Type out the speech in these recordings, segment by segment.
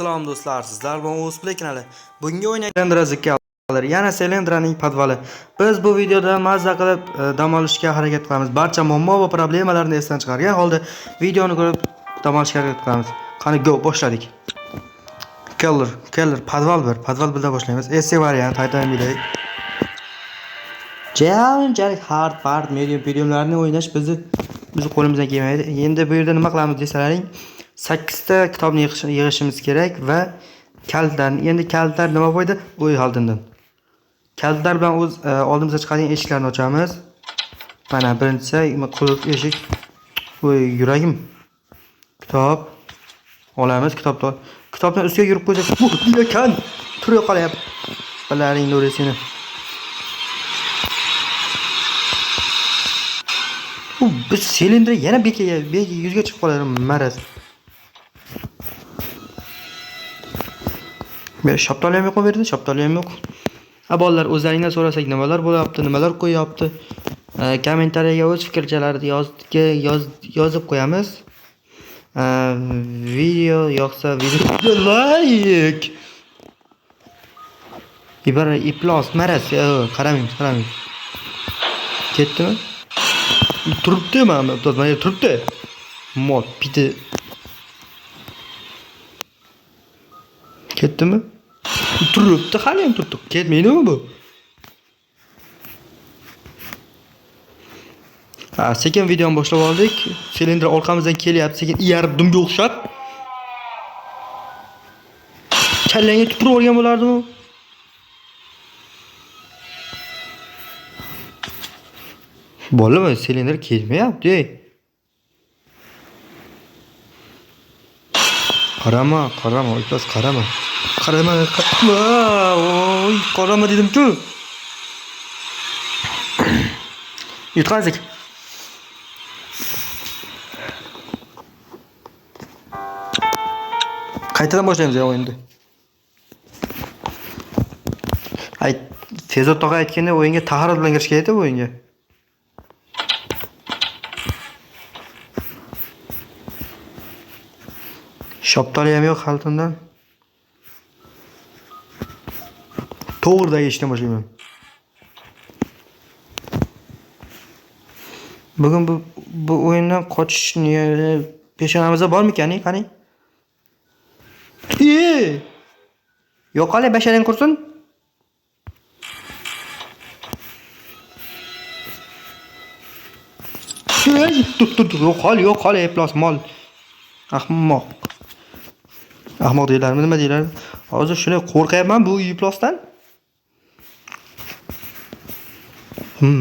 Salom do'stlar, sizlar bilan O'zbek kanali. Bugungi o'ynayotgan zikkalar, yana Selendraning podvali. Biz bu videoda mazza qilib dam olishga harakat qilamiz. Barcha muammo va problemalarni esdan chiqargan holda videoni ko'rib dam olishga harakat qilamiz. Qani go, boshladik. Keller, podval bilda boshlaymiz. Esse variant aytaylik. Challenge hard, mediumlarni o'ynash bizni qo'limizdan kelmaydi. Endi bu yerda nima qilamiz desalaring, 8 ta kitobni yig'ishimiz kerak va kalitlarni. Endi kalitlar nima bo'ldi? O'y oldindan. Kalitlar bilan o'z oldimizga chiqadigan eshiklarni ochamiz. Mana birinchisi qulf eshik. Voy yuragim. Kitob olamiz, kitobdan ustiga yurib qo'ysak, bu ekan. Turib qolyapti. Bilaring nurisini. Biz silindr yana bekaga yuzga chiqib qoladi maraz. Men shaptali ham yo'q berdi, shaptali ham yo'q. Bolalar o'zlaringdan so'rasak nimalar bo'lyapti, nimalar qo'yapti? Kommentariyaga o'z fikrlaringizni yozib qo'yamiz. Video yoqsa videoga like. Ibara iplos maraz, qaramang. Ketdimi? Turibdi mana turibdi. Mol piti. Ketdimi? Turibdi, hali ham turibdi. Ketmaydimi bu? Sekin videoni boshlab oldik. Silindr orqamizdan kelyapti, sekin iyarib dumga o'xshab. Kallangga tupurib olgan bo'lardi-ku. Bo'limi, silindr ketmayapti. Qarama, iltimos qarama. Oy, qarama dedim-ku. Yutqazdik. Qaytadan boshlaymiz o'yinni. Tezot tog'a aytganda o'yinga tahorat bilan kirish kerak-ku o'yinga. Shoptali ham yo'q xaltindan. To'g'ridagi ishdan boshlayman. Bugun bu o'yindan qochish peshonamizda bormi-kani? Qani? Yo'q, qale basharing qursin. Yo'q, qale eplos mol. Ahmoq deylarmi, nima deylar? Hozir shuni qo'rqayapman bu iplosdan.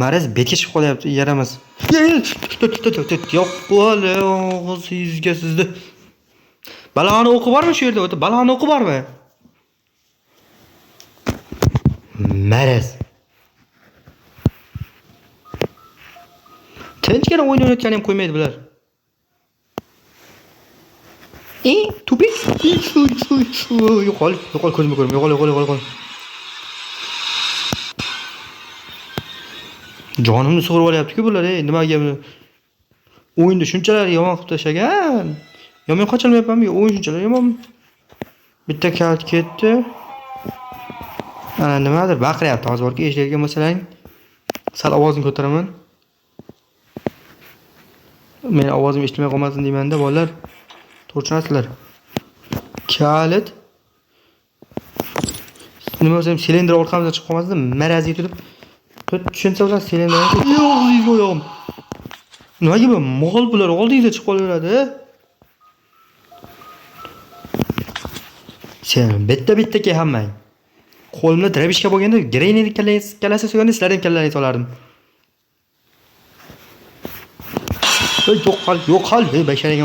Maraz betga chiqib qolyapti, yaramas. Yo'q, bo'li, o'g'zingizga sizni. Baloni o'qi bormi shu yerda? O'ta baloni o'qi bormi? Maraz. Tinchgina o'yin o'ynayotgan ham qo'ymaydi bular. Tupik. Yo'qol, ko'zimga ko'rdim. Yo'qol. Jonimni sug'urib olyapti-ku bular, nimaga buni? O'yinda shunchalar yomon qilib tashagan. Yomon qocholmayapmanmi? O'yin shunchalar yomon. Bitta kalt ketdi. Ana nimadir baqiryapti hozir borki, eshitgan bo'lsalaring. Sal ovozini ko'taraman. Men ovozim eshitilmay qolmasin deymanda, bolalar. To'g'ri kalit. Nima bo'lsa ham silindr orqamizdan chiqib qolmasdi, maraziga turib. Tushunsa ular silindrni yo'q. Nimaga bu mol bular oldingizga chiqib qolaveradi? Sen bitta hammang. Qo'limda drabishka bo'lganda greyning kallasi so'ganda sizlarning kallaringizni solardim. Yo'qol, basharing.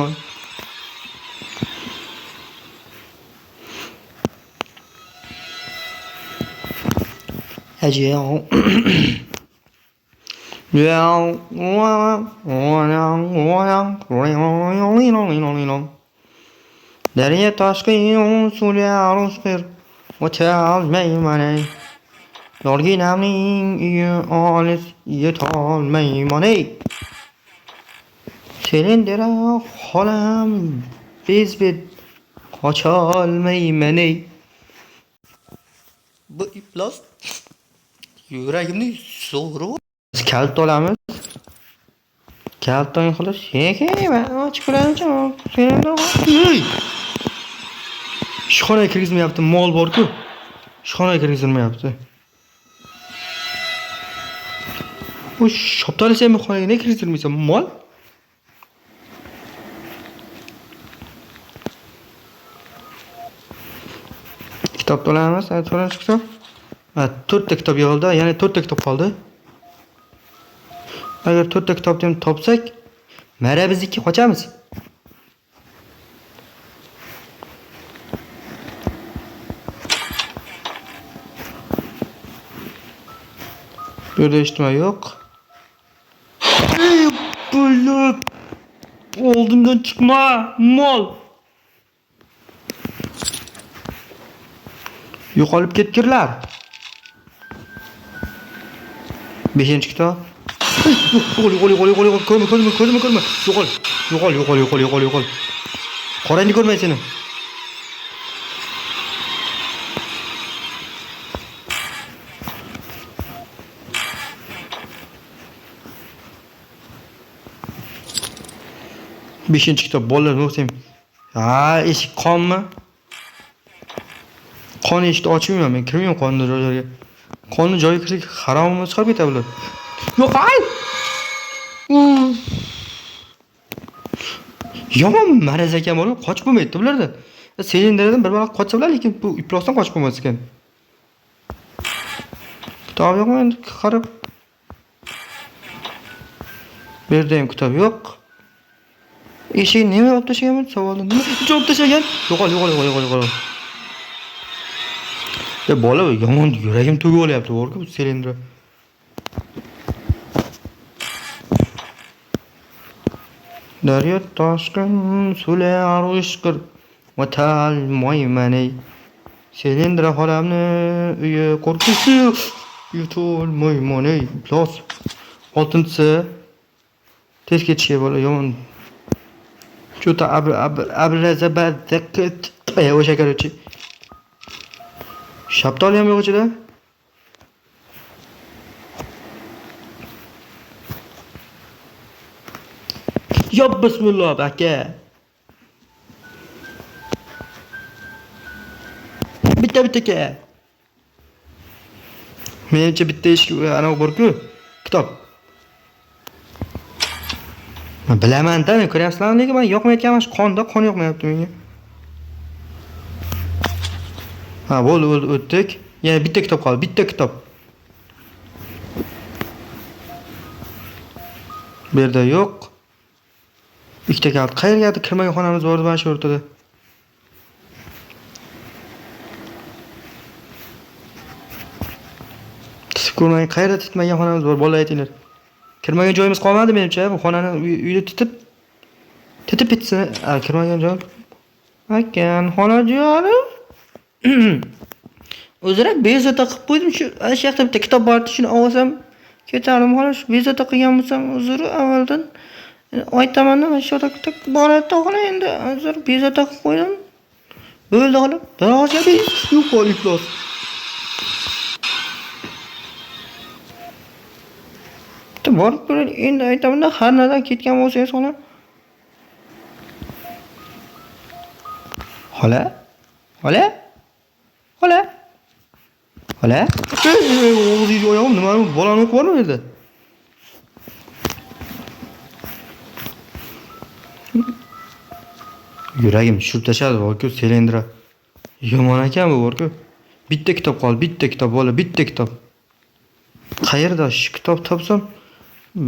Derya toshqin suvli arusqir o'tolmayman. Yorginamning uyi olis yetolmayman. Silindra xolam bezbet Qocholmayman ey. Bu iflos yuragimni so'g'rib. Kalt olamiz. Kaltdan xolos. Men ochib ko'ramiz. Ey! Ishxonaga kirgizmayapti, mol bor-ku. Ishxonaga kirgizilmayapti. Bu shoptali sen xonaga ne kirgizilmaysan, mol? Kitob olamiz, aytib kitob. Ha, 4 ta kitob yig'ildi, ya'ni 4 ta kitob qoldi. Agar 4 ta kitobni topsak, mana bizniki qochamiz. Bu yerda hech nima yo'q. Bo'lib oldimdan chiqma, mol. Yo'qolib ketgirlar. 5-kitob. Yo'qol. Ko'rma. Yo'qol. Qorangni ko'rmay seni. Beshinchi kitob bolalar o'qisam. Ha, eshik qonmi? Qon eshikni ochmayman, men kirmayman qonni joylarga. Qonni joyiga kirsak haromni chiqarib ketadi. Yo'qol! Yomon maraz ekan bor, qochib bo'lmaydi bularda. Silinderdan bir vaqt qochsa bular, lekin bu iplosdan qochib bo'lmas ekan. Kitob yo'qmi endi qarab. Bu yerda ham kitob yo'q. Eshik nima olib tashlagan savolni? Nima olib tashlagan? Yo'qol. Bola yomon yuragim to'g'ri olyapti, bor-ku bu silindr. Daryo toshqin sular ushqir o'talmayman ey. Silindra xolamni uyi qo'rquvchi yutolmayman ey. Plus 6-si tez ketishga bola yomon. Juda abrazabadak o'sha короче. Shaptoli ham yo'q ichida. Yo bismillah aka. Bitta aka. Menimcha bitta eshik ana bor-ku, kitob. Men bilaman-da, men ko'ryapsizlarmi, lekin men yoqmayotgan mana shu qon yoqmayapti menga. Ha, bo'ldi, o'tdik. Yana bitta kitob qoldi, bitta kitob. Bu yerda yo'q. Ikkita kalt. Qayergadir kirmagan xonamiz bor mana shu o'rtada. Ko'rmang, qayerda titmagan xonamiz bor, bolalar aytinglar. Kirmagan joyimiz qolmadi menimcha, bu xonani uyda titib bitsin. Kirmagan joy. Akan, xonajonim. O'zira bezovta qilib qo'ydim, shu yoqda bitta kitob bor edi, shuni olsam ketardim. Xolos bezovta qilgan bo'lsam, uzri avvaldan aytaman, mana shu yoqda bor edi, xolos endi uzr bezovta qilib qo'ydim. Bo'ldi xolos. Biroz yo'qol iflos. Borib ko'ring, endi aytaman-da, har narsadan ketgan bo'lsangiz xolos. Xola? O'zingiz oyog'im nima bolani o'qib bormi yerda? Yuragim tushib tashladi bor-ku, silindra. Yomon ekan bu bor-ku. Bitta kitob qoldi, bitta kitob bola, bitta kitob. Qayerda shu kitob topsam,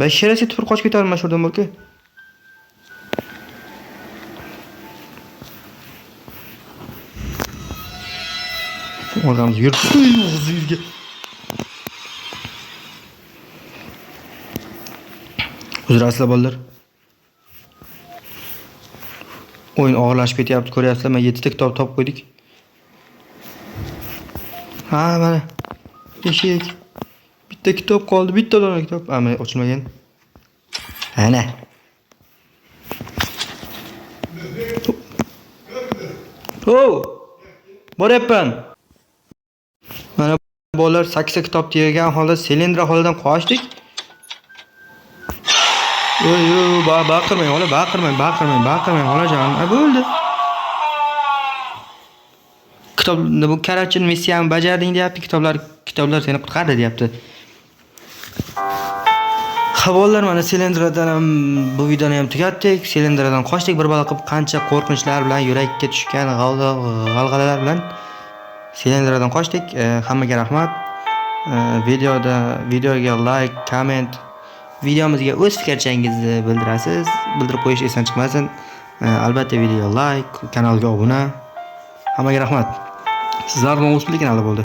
basharasi tupur qochib ketarman shu yerdan bor-ku. Odam yurib o'zingizga. Uzr asla bolalar. O'yin og'irlashib ketyapti, ko'ryapsizlar, men 7 ta kitob topib qo'ydik. Ha, mana. Eshik. Bitta kitob qoldi, bitta dona kitob. Mana ochilmagan. Ana. Oh! Boryapman. Mana bolalar 8 kitob tegagan holda silindr holidan qochdik. Yo, baqirmang, ola, baqirmang, olajon. Bo'ldi. Kitobni bu karachin missiyani bajarding deyapti. Kitoblar seni qutqardi deyapti. Xabollar mana silindradan ham bu videoni ham tugatdik. Silindradan qochdik bir balo qilib qancha qo'rqinchlar bilan yurakka tushgan g'alg'alalar bilan silindradan qochdik. Hammaga rahmat. Videoga like, comment, videomizga o'z fikrchangizni bildirasiz. Bildirib qo'yish esdan chiqmasin. Albatta video like, kanalga obuna. Hammaga rahmat. Sizlar bilan o'sib bo'ldi.